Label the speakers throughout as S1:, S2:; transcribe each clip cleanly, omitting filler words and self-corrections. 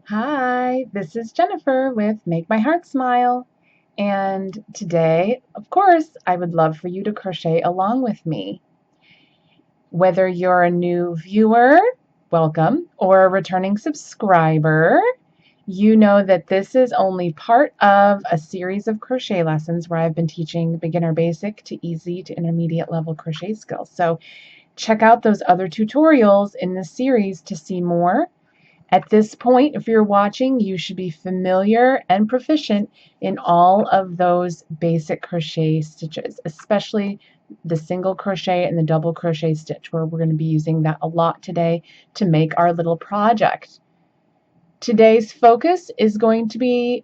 S1: Hi, this is Jennifer with Make My Heart Smile. And today, of course, I would love for you to crochet along with me. Whether you're a new viewer, welcome, or a returning subscriber, you know that this is only part of a series of crochet lessons where I've been teaching beginner basic to easy to intermediate level crochet skills. So check out those other tutorials in this series to see more. At this point, if you're watching, you should be familiar and proficient in all of those basic crochet stitches, especially the single crochet and the double crochet stitch, where we're going to be using that a lot today to make our little project. Today's focus is going to be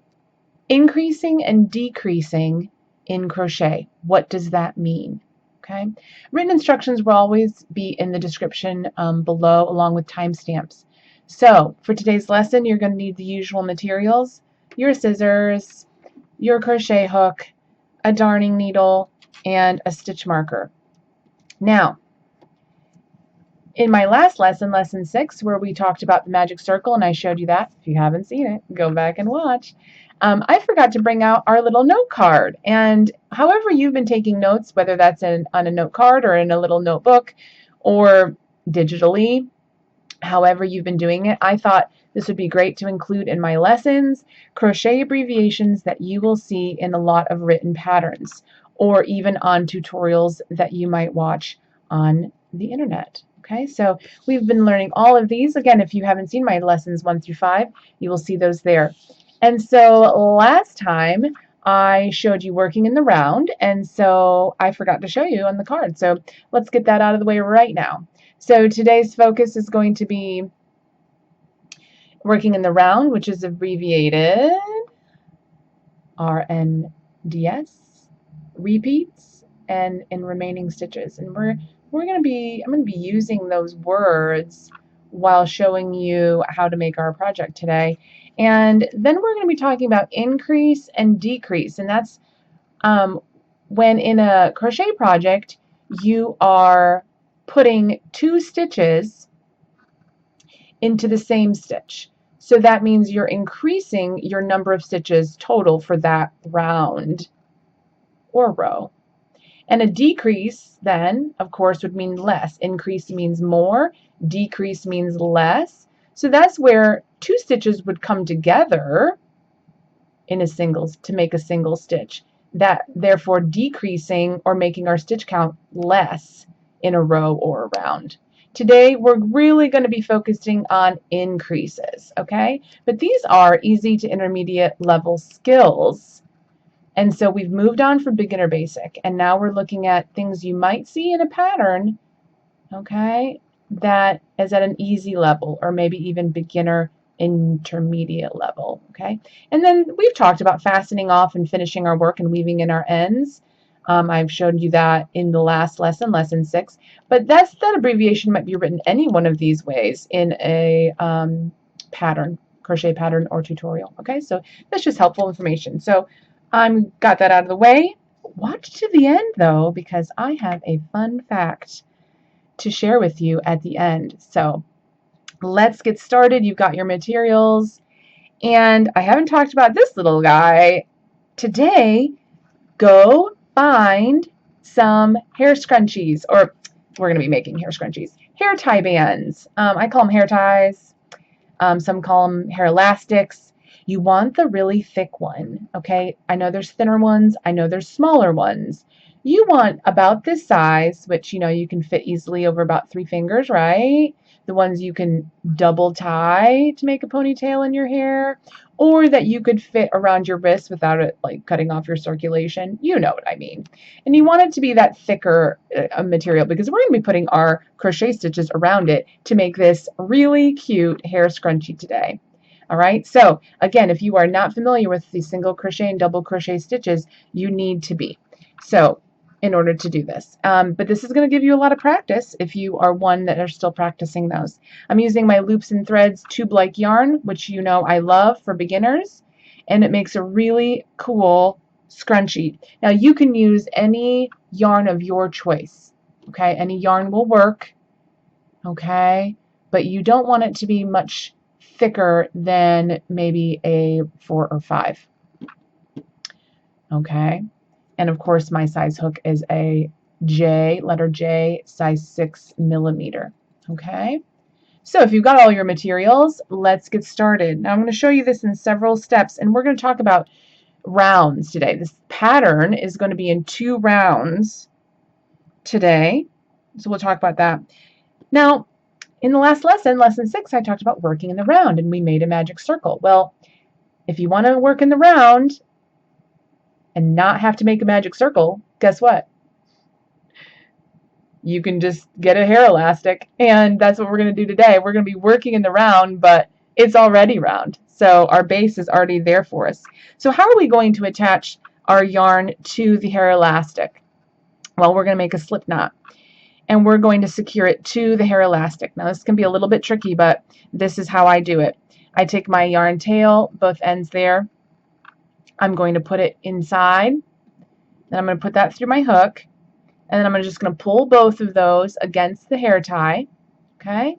S1: increasing and decreasing in crochet. What does that mean? Okay. Written instructions will always be in the description below, along with timestamps. So for today's lesson, you're going to need the usual materials: your scissors, your crochet hook, a darning needle, and a stitch marker. Now, in my last lesson, lesson 6, where we talked about the magic circle, and I showed you that, if you haven't seen it, go back and watch. I forgot to bring out our little note card. And however you've been taking notes, whether that's on a note card or in a little notebook or digitally, however you've been doing it, I thought this would be great to include in my lessons, crochet abbreviations that you will see in a lot of written patterns, or even on tutorials that you might watch on the internet. Okay, so we've been learning all of these. Again, if you haven't seen my lessons 1 through 5, you will see those there. And so last time I showed you working in the round, and so I forgot to show you on the card. So let's get that out of the way right now. So today's focus is going to be working in the round, which is abbreviated RNDS, repeats, and in remaining stitches. And I'm going to be using those words while showing you how to make our project today. And then we're going to be talking about increase and decrease. And that's when in a crochet project, you are putting 2 stitches into the same stitch. So that means you're increasing your number of stitches total for that round or row. And a decrease then, of course, would mean less. Increase means more, decrease means less. So that's where 2 stitches would come together in a single to make a single stitch. That therefore decreasing or making our stitch count less in a row or a round. Today we're really going to be focusing on increases, okay? But these are easy to intermediate level skills. And so we've moved on from beginner basic, and now we're looking at things you might see in a pattern, okay, that is at an easy level or maybe even beginner intermediate level, okay? And then we've talked about fastening off and finishing our work and weaving in our ends. I've showed you that in the last lesson, lesson 6, but that abbreviation might be written any one of these ways in a pattern, crochet pattern or tutorial, okay? So that's just helpful information. So got that out of the way. Watch to the end though, because I have a fun fact to share with you at the end. So let's get started. You've got your materials, and I haven't talked about this little guy today. Go find some hair scrunchies, or we're going to be making hair scrunchies, hair tie bands. I call them hair ties. Some call them hair elastics. You want the really thick one, okay? I know there's thinner ones. I know there's smaller ones. You want about this size, which, you know, you can fit easily over about 3 fingers, right? The ones you can double tie to make a ponytail in your hair, or that you could fit around your wrist without it like cutting off your circulation. You know what I mean. And you want it to be that thicker material, because we're going to be putting our crochet stitches around it to make this really cute hair scrunchie today. All right, so again, if you are not familiar with the single crochet and double crochet stitches, you need to be. So in order to do this. But this is going to give you a lot of practice if you are one that are still practicing those. I'm using my Loops and Threads tube-like yarn, which you know I love for beginners, and it makes a really cool scrunchie. Now you can use any yarn of your choice, okay? Any yarn will work, okay? But you don't want it to be much thicker than maybe a 4 or 5. Okay, and of course my size hook is a J, letter J, size 6 millimeter. Okay, so if you've got all your materials, let's get started. Now I'm going to show you this in several steps, and we're going to talk about rounds today. This pattern is going to be in 2 rounds today, so we'll talk about that. Now, in the last lesson, lesson 6, I talked about working in the round, and we made a magic circle. Well, if you want to work in the round and not have to make a magic circle, guess what? You can just get a hair elastic, and that's what we're going to do today. We're going to be working in the round, but it's already round, so our base is already there for us. So how are we going to attach our yarn to the hair elastic? Well, we're going to make a slip knot, and we're going to secure it to the hair elastic. Now this can be a little bit tricky, but this is how I do it. I take my yarn tail, both ends there. I'm going to put it inside, then I'm going to put that through my hook, and then I'm just going to pull both of those against the hair tie, okay?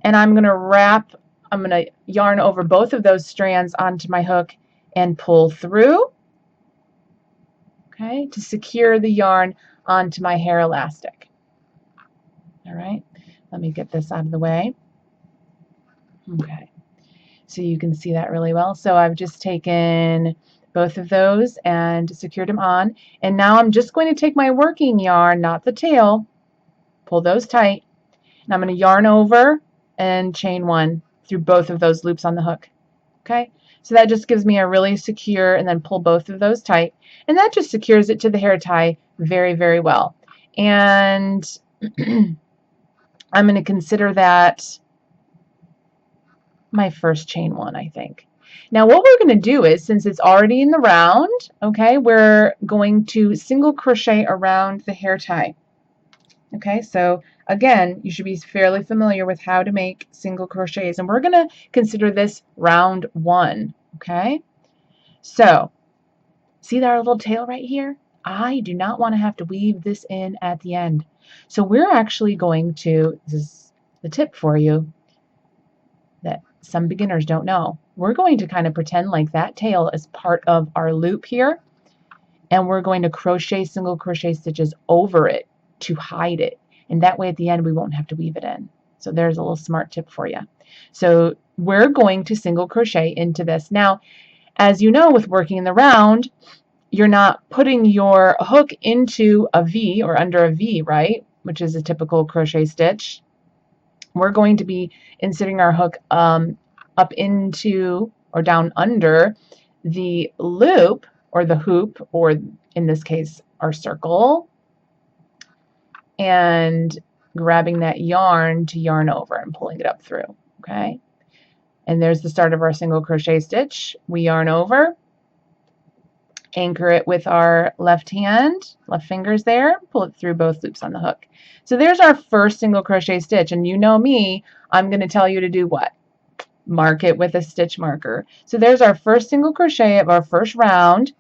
S1: And I'm going to yarn over both of those strands onto my hook and pull through, okay, to secure the yarn onto my hair elastic. All right, let me get this out of the way. Okay, so you can see that really well. So I've just taken both of those and secured them on, and now I'm just going to take my working yarn, not the tail, pull those tight, and I'm going to yarn over and chain 1 through both of those loops on the hook. Okay, so that just gives me a really secure, and then pull both of those tight, and that just secures it to the hair tie very, very well. And I'm going to consider that my first chain 1, I think. Now what we're going to do is, since it's already in the round, okay, we're going to single crochet around the hair tie. Okay, so again, you should be fairly familiar with how to make single crochets, and we're going to consider this round 1. Okay, so see our little tail right here? I do not want to have to weave this in at the end. So we're actually going to, this is the tip for you that some beginners don't know. We're going to kind of pretend like that tail is part of our loop here, and we're going to crochet single crochet stitches over it to hide it, and that way at the end we won't have to weave it in. So there's a little smart tip for you. So we're going to single crochet into this. Now, as you know, with working in the round, you're not putting your hook into a V or under a V, right? Which is a typical crochet stitch. We're going to be inserting our hook up into or down under the loop or the hoop, or in this case our circle, and grabbing that yarn to yarn over and pulling it up through. Okay, and there's the start of our single crochet stitch. We yarn over, anchor it with our left fingers there, pull it through both loops on the hook. So there's our first single crochet stitch, and you know me, I'm going to tell you to do what? Mark it with a stitch marker. So there's our first single crochet of our first round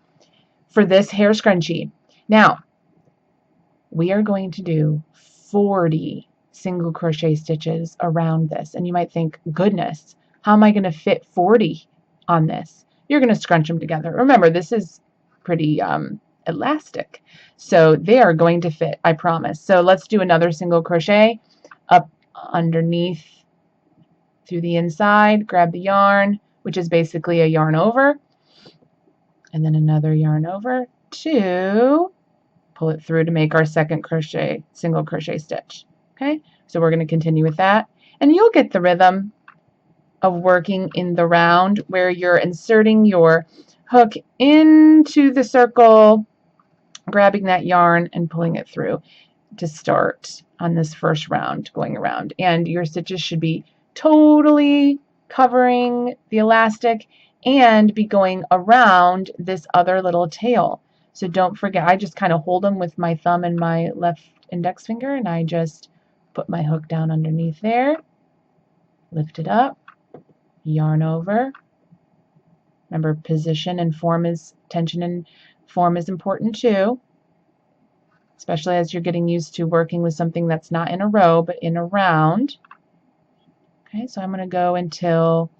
S1: for this hair scrunchie. Now we are going to do 40 single crochet stitches around this, and you might think, goodness, how am I going to fit 40 on this? You're going to scrunch them together. Remember, this is pretty elastic, so they are going to fit, I promise. So let's do another single crochet up underneath through the inside, grab the yarn, which is basically a yarn over, and then another yarn over to pull it through to make our second single crochet stitch. Okay, so we're going to continue with that, and you'll get the rhythm of working in the round where you're inserting your hook into the circle, grabbing that yarn and pulling it through to start on this first round going around. And your stitches should be totally covering the elastic and be going around this other little tail. So don't forget, I just kind of hold them with my thumb and my left index finger, and I just put my hook down underneath there, lift it up, yarn over. Remember, position and form is, tension and form is important too, especially as you're getting used to working with something that's not in a row but in a round. Okay, so I'm going to go until,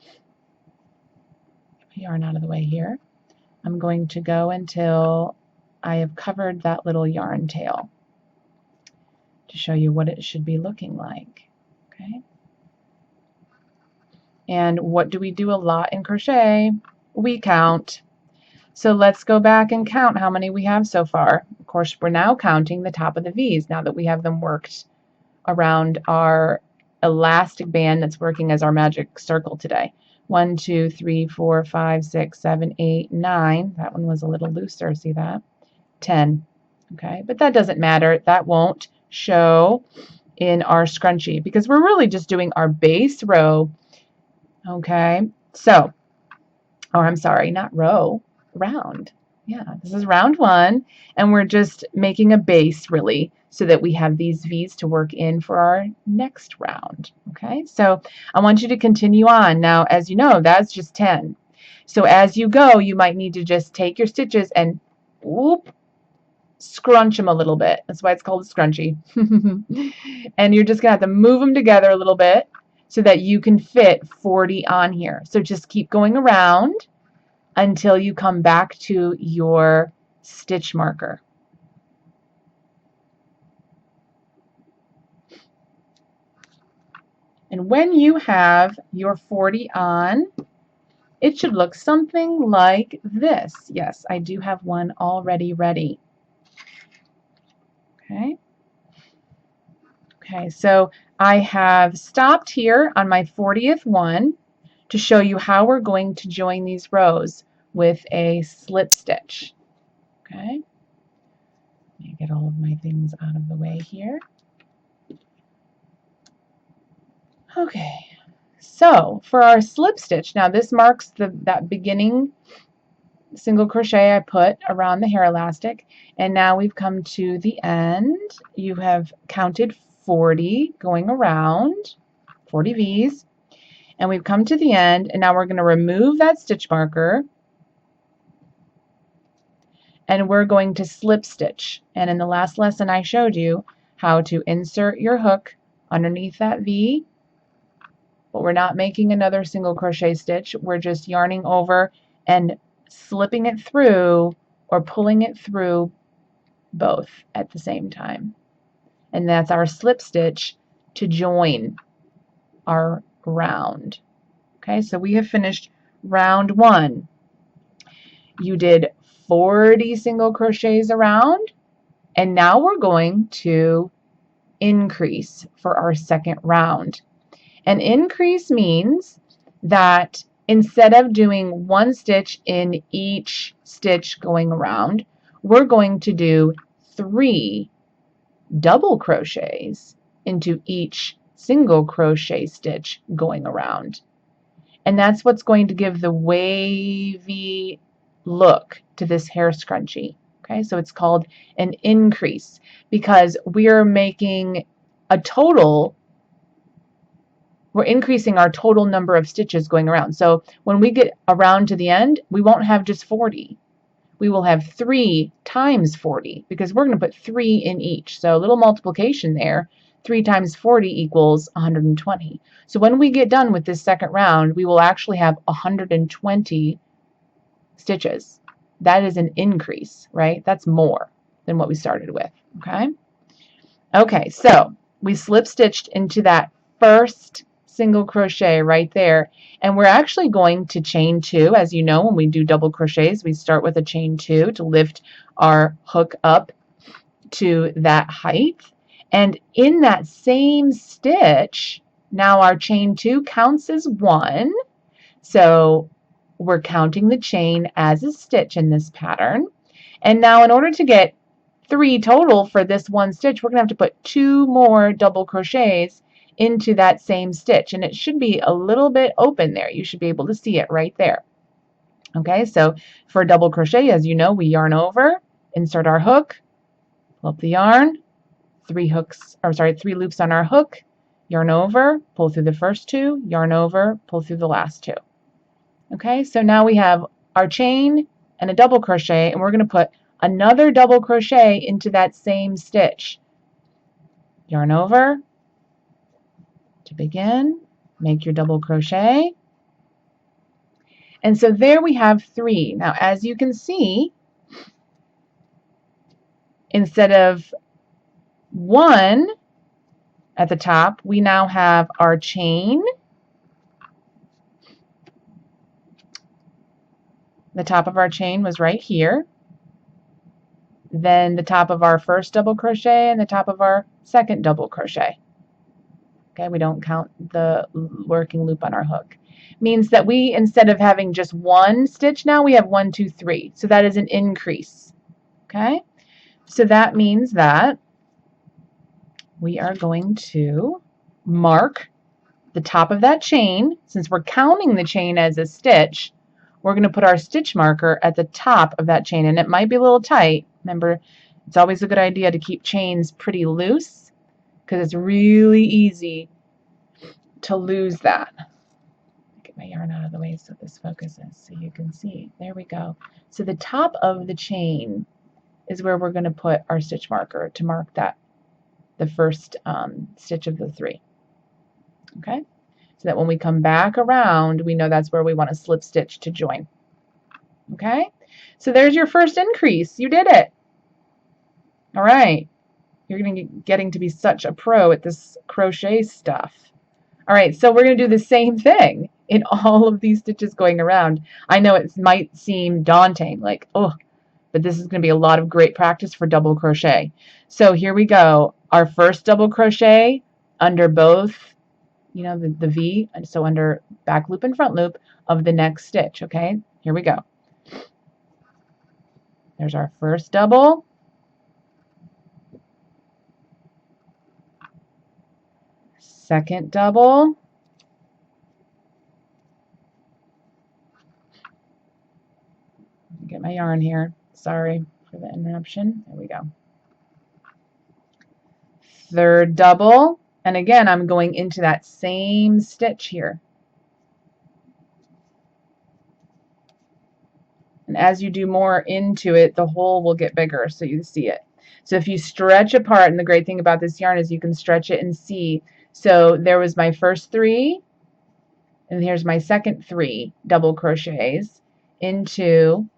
S1: get my yarn out of the way here. I'm going to go until I have covered that little yarn tail to show you what it should be looking like. Okay. And what do we do a lot in crochet? We count. So let's go back and count how many we have so far. Of course, we're now counting the top of the V's now that we have them worked around our elastic band that's working as our magic circle today. 1, 2, 3, 4, 5, 6, 7, 8, 9. That one was a little looser, see that? 10. Okay, but that doesn't matter. That won't show in our scrunchie because we're really just doing our base row. Okay, so, or I'm sorry, not row, round. Yeah, this is round 1, and we're just making a base really so that we have these V's to work in for our next round. Okay, so I want you to continue on. Now, as you know, that's just 10. So as you go, you might need to just take your stitches and whoop, scrunch them a little bit. That's why it's called a scrunchie. And you're just gonna have to move them together a little bit so that you can fit 40 on here. So just keep going around until you come back to your stitch marker. And when you have your 40 on, it should look something like this. Yes, I do have one already ready. Okay. Okay, so I have stopped here on my 40th one to show you how we're going to join these rows with a slip stitch. Okay, let me get all of my things out of the way here. Okay, so for our slip stitch, now this marks that beginning single crochet I put around the hair elastic, and now we've come to the end. You have counted 40 going around, 40 V's, and we've come to the end, and now we're going to remove that stitch marker and we're going to slip stitch. And in the last lesson I showed you how to insert your hook underneath that V, but we're not making another single crochet stitch. We're just yarning over and slipping it through or pulling it through both at the same time. And that's our slip stitch to join our round. Okay, so we have finished round 1. You did 40 single crochets around, and now we're going to increase for our second round. An increase means that instead of doing 1 stitch in each stitch going around, we're going to do 3 double crochets into each single crochet stitch going around. And that's what's going to give the wavy look to this hair scrunchie. Okay, so it's called an increase because we're making a total, we're increasing our total number of stitches going around. So when we get around to the end, we won't have just 40. We will have 3 times 40 because we're going to put 3 in each. So a little multiplication there. 3 times 40 equals 120. So when we get done with this second round, we will actually have 120 stitches. That is an increase, right? That's more than what we started with, okay? Okay, so we slip stitched into that first single crochet right there, and we're actually going to chain 2. As you know, when we do double crochets, we start with a chain 2 to lift our hook up to that height. And in that same stitch, now our chain 2 counts as 1. So we're counting the chain as a stitch in this pattern. And now in order to get 3 total for this 1 stitch, we're going to have to put 2 more double crochets into that same stitch. And it should be a little bit open there. You should be able to see it right there. Okay, so for a double crochet, as you know, we yarn over, insert our hook, pull up the yarn, 3 loops on our hook, yarn over, pull through the first 2, yarn over, pull through the last 2. Okay, so now we have our chain and a double crochet, and we're going to put another double crochet into that same stitch. Yarn over to begin, make your double crochet. And so there we have 3. Now, as you can see, instead of 1 at the top, we now have our chain. The top of our chain was right here. Then the top of our first double crochet and the top of our second double crochet. Okay, we don't count the working loop on our hook. Means that we, instead of having just 1 stitch now, we have 1, 2, 3. So that is an increase. Okay, so that means that we are going to mark the top of that chain. Since we're counting the chain as a stitch, we're going to put our stitch marker at the top of that chain, and it might be a little tight. Remember, it's always a good idea to keep chains pretty loose because it's really easy to lose that. Get my yarn out of the way so this focuses so you can see. There we go. So the top of the chain is where we're going to put our stitch marker to mark that the first stitch of the 3. Okay, so that when we come back around, we know that's where we want to slip stitch to join. Okay, so there's your first increase. You did it. All right, you're getting to be such a pro at this crochet stuff. All right, so we're going to do the same thing in all of these stitches going around. I know it might seem daunting, like, oh, but this is going to be a lot of great practice for double crochet. So here we go. Our first double crochet under both, you know, the V, and so under back loop and front loop of the next stitch. Okay, here we go. There's our first double. Second double. Get my yarn here. Sorry for the interruption. There we go. Third double. And again, I'm going into that same stitch here. And as you do more into it, the hole will get bigger so you see it. So if you stretch apart, and the great thing about this yarn is you can stretch it and see. So there was my first 3, and here's my second 3 double crochets into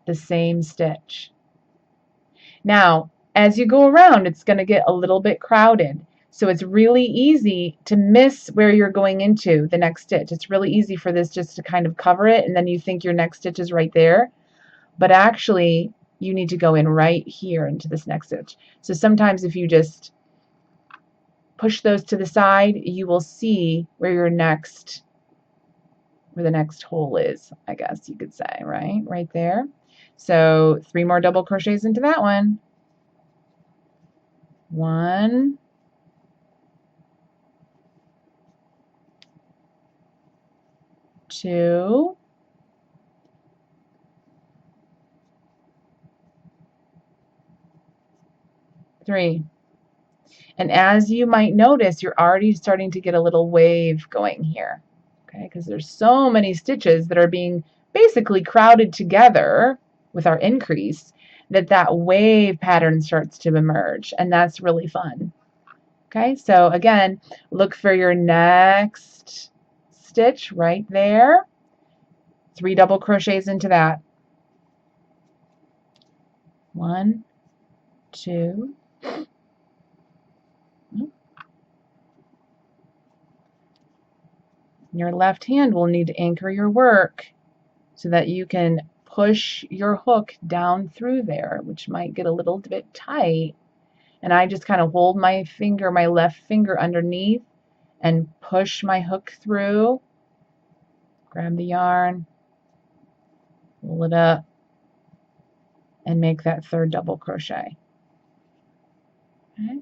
S1: the same stitch. Now, as you go around, it's going to get a little bit crowded. So it's really easy to miss where you're going into the next stitch. It's really easy for this just to kind of cover it, and then you think your next stitch is right there. But actually, you need to go in right here into this next stitch. So sometimes if you just push those to the side, you will see where the next hole is, I guess you could say, right? Right there. So 3 more double crochets into that one. 1, 2, 3. And as you might notice, you're already starting to get a little wave going here, okay? Because there's so many stitches that are being basically crowded together with our increase that wave pattern starts to emerge, and that's really fun. Okay, so again, look for your next stitch right there. 3 double crochets into that. 1, 2. Your left hand will need to anchor your work so that you can push your hook down through there, which might get a little bit tight. And I just kind of hold my finger, my left finger underneath, and push my hook through. Grab the yarn, pull it up, and make that 3rd double crochet. Okay.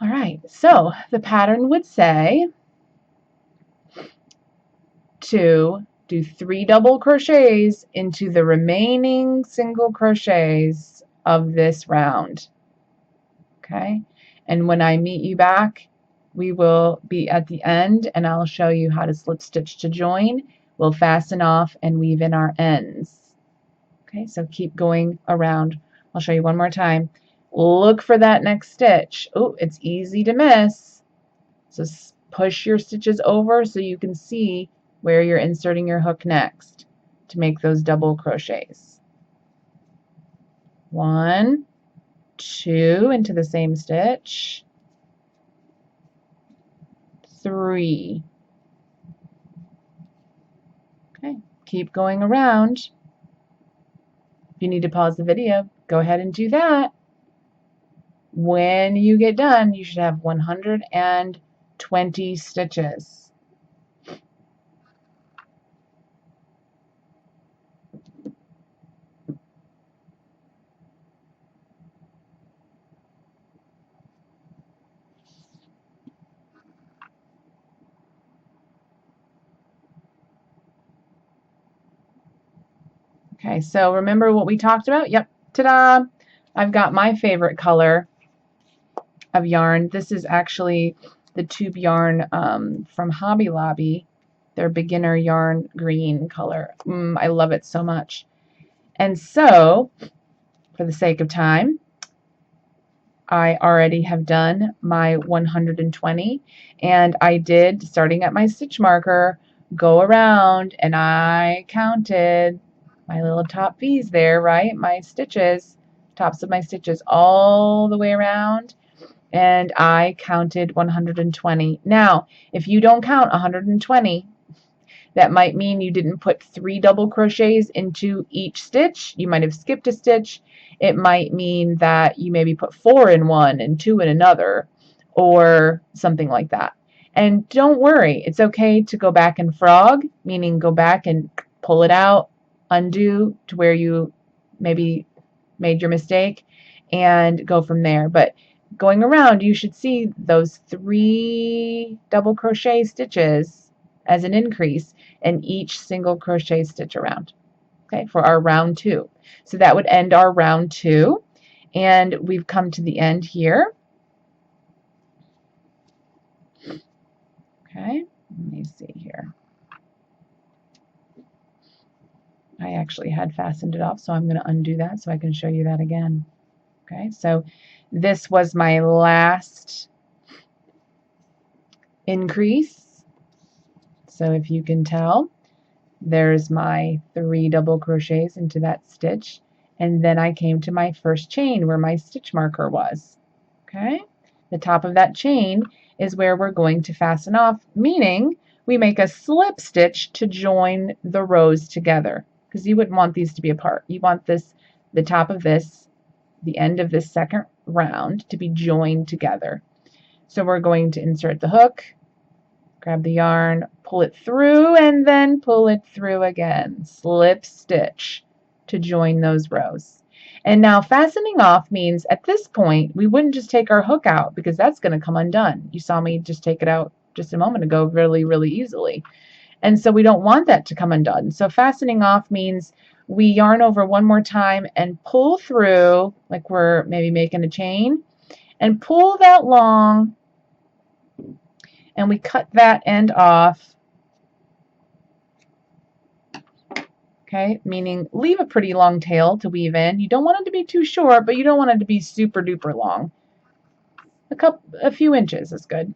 S1: All right, so the pattern would say to do 3 double crochets into the remaining single crochets of this round. Okay, and when I meet you back, we will be at the end, and I'll show you how to slip stitch to join. We'll fasten off and weave in our ends. Okay, so keep going around. I'll show you one more time. Look for that next stitch. Oh, it's easy to miss. So push your stitches over so you can see where you're inserting your hook next to make those double crochets. 1, 2 into the same stitch, 3. Okay, keep going around. If you need to pause the video, go ahead and do that. When you get done, you should have 120 stitches. Okay, so remember what we talked about? Yep, ta-da! I've got my favorite color of yarn. This is actually the tube yarn from Hobby Lobby, their beginner yarn green color. I love it so much. And so, for the sake of time, I already have done my 120, and I did, starting at my stitch marker, go around and I counted my little top V's there, right? My stitches, tops of my stitches all the way around, and I counted 120. Now, if you don't count 120, that might mean you didn't put 3 double crochets into each stitch. You might have skipped a stitch. It might mean that you maybe put 4 in one and 2 in another, or something like that. And don't worry, it's okay to go back and frog, meaning go back and pull it out, undo to where you maybe made your mistake, and go from there. But going around, you should see those 3 double crochet stitches as an increase in each single crochet stitch around, okay, for our round 2. So that would end our round 2, and we've come to the end here. Okay, let me see here. I actually had fastened it off, so I'm going to undo that so I can show you that again. Okay, so this was my last increase. So if you can tell, there's my 3 double crochets into that stitch, and then I came to my first chain where my stitch marker was. Okay, the top of that chain is where we're going to fasten off, meaning we make a slip stitch to join the rows together, because you wouldn't want these to be apart. You want this, the top of this, the end of this second round, to be joined together. So we're going to insert the hook, grab the yarn, pull it through, and then pull it through again. Slip stitch to join those rows. And now fastening off means at this point we wouldn't just take our hook out, because that's going to come undone. You saw me just take it out just a moment ago really, really easily. And so we don't want that to come undone. So fastening off means we yarn over one more time and pull through, like we're maybe making a chain, and pull that long, and we cut that end off. Okay, meaning leave a pretty long tail to weave in. You don't want it to be too short, but you don't want it to be super duper long. A few inches is good.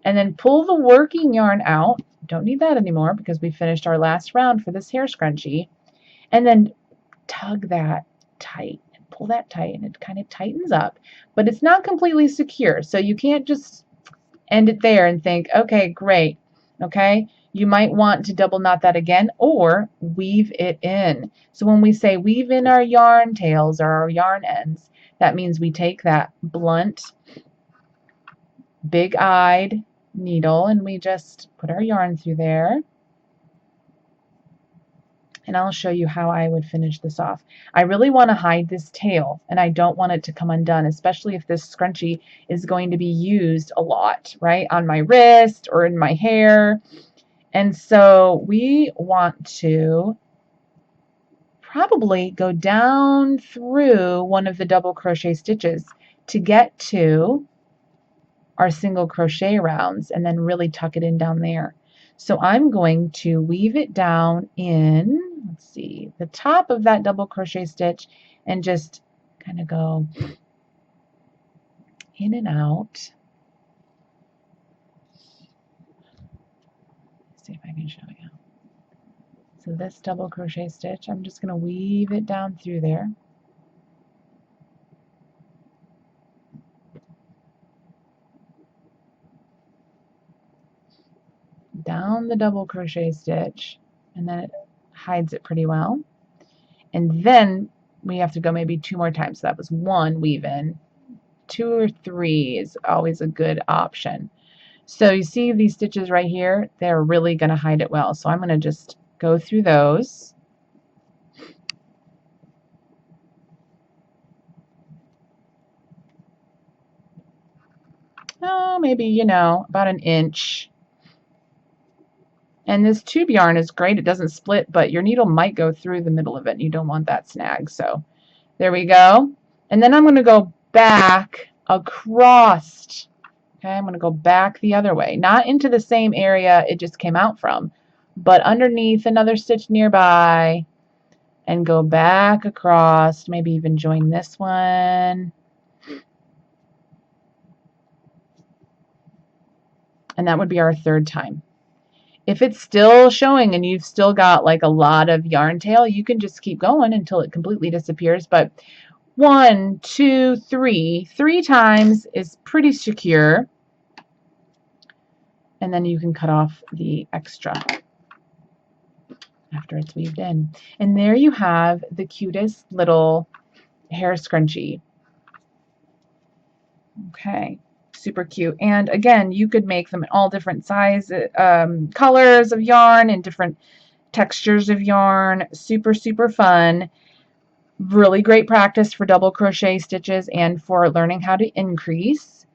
S1: And then pull the working yarn out. Don't need that anymore because we finished our last round for this hair scrunchie. And then tug that tight and pull that tight, and it kind of tightens up, but it's not completely secure. So you can't just end it there and think, okay, great. Okay, you might want to double knot that again or weave it in. So when we say weave in our yarn tails or our yarn ends, that means we take that blunt, big-eyed needle and we just put our yarn through there. And I'll show you how I would finish this off. I really want to hide this tail, and I don't want it to come undone, especially if this scrunchie is going to be used a lot, right, on my wrist or in my hair. And so we want to probably go down through one of the double crochet stitches to get to our single crochet rounds and then really tuck it in down there. So I'm going to weave it down in, let's see, the top of that double crochet stitch and just kind of go in and out. Let's see if I can show you. So this double crochet stitch, I'm just going to weave it down through there. Down the double crochet stitch, and then it hides it pretty well. And then we have to go maybe 2 more times. So that was 1 weave in. 2 or 3 is always a good option. So you see these stitches right here, they're really going to hide it well. So I'm going to just go through those. Oh, maybe, you know, about 1 inch. And this tube yarn is great. It doesn't split, but your needle might go through the middle of it, and you don't want that snag. So there we go. And then I'm going to go back across. Okay, I'm going to go back the other way. Not into the same area it just came out from, but underneath another stitch nearby, and go back across. Maybe even join this one. And that would be our 3rd time. If it's still showing and you've still got like a lot of yarn tail, you can just keep going until it completely disappears. But 1, 2, 3, 3 times is pretty secure. And then you can cut off the extra after it's weaved in. And there you have the cutest little hair scrunchie. Okay. Super cute. And again, you could make them in all different sizes, colors of yarn and different textures of yarn. Super, super fun. Really great practice for double crochet stitches and for learning how to increase.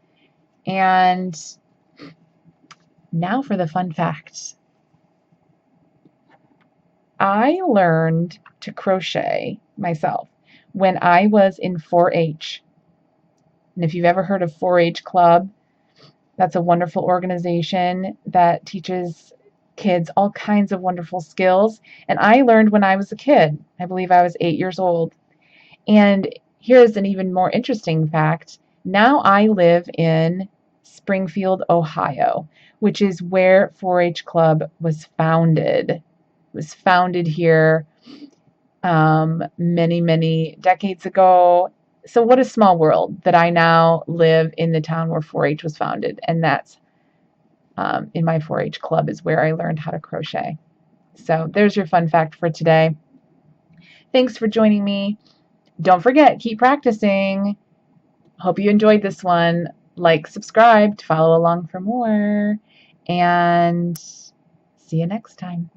S1: And now for the fun fact. I learned to crochet myself when I was in 4-H. And if you've ever heard of 4-H Club, that's a wonderful organization that teaches kids all kinds of wonderful skills. And I learned when I was a kid. I believe I was 8 years old. And here's an even more interesting fact. Now I live in Springfield, Ohio, which is where 4-H Club was founded. It was founded here many, many decades ago. So what a small world that I now live in the town where 4-H was founded. And that's in my 4-H club is where I learned how to crochet. So there's your fun fact for today. Thanks for joining me. Don't forget, keep practicing. Hope you enjoyed this one. Like, subscribe to follow along for more. And see you next time.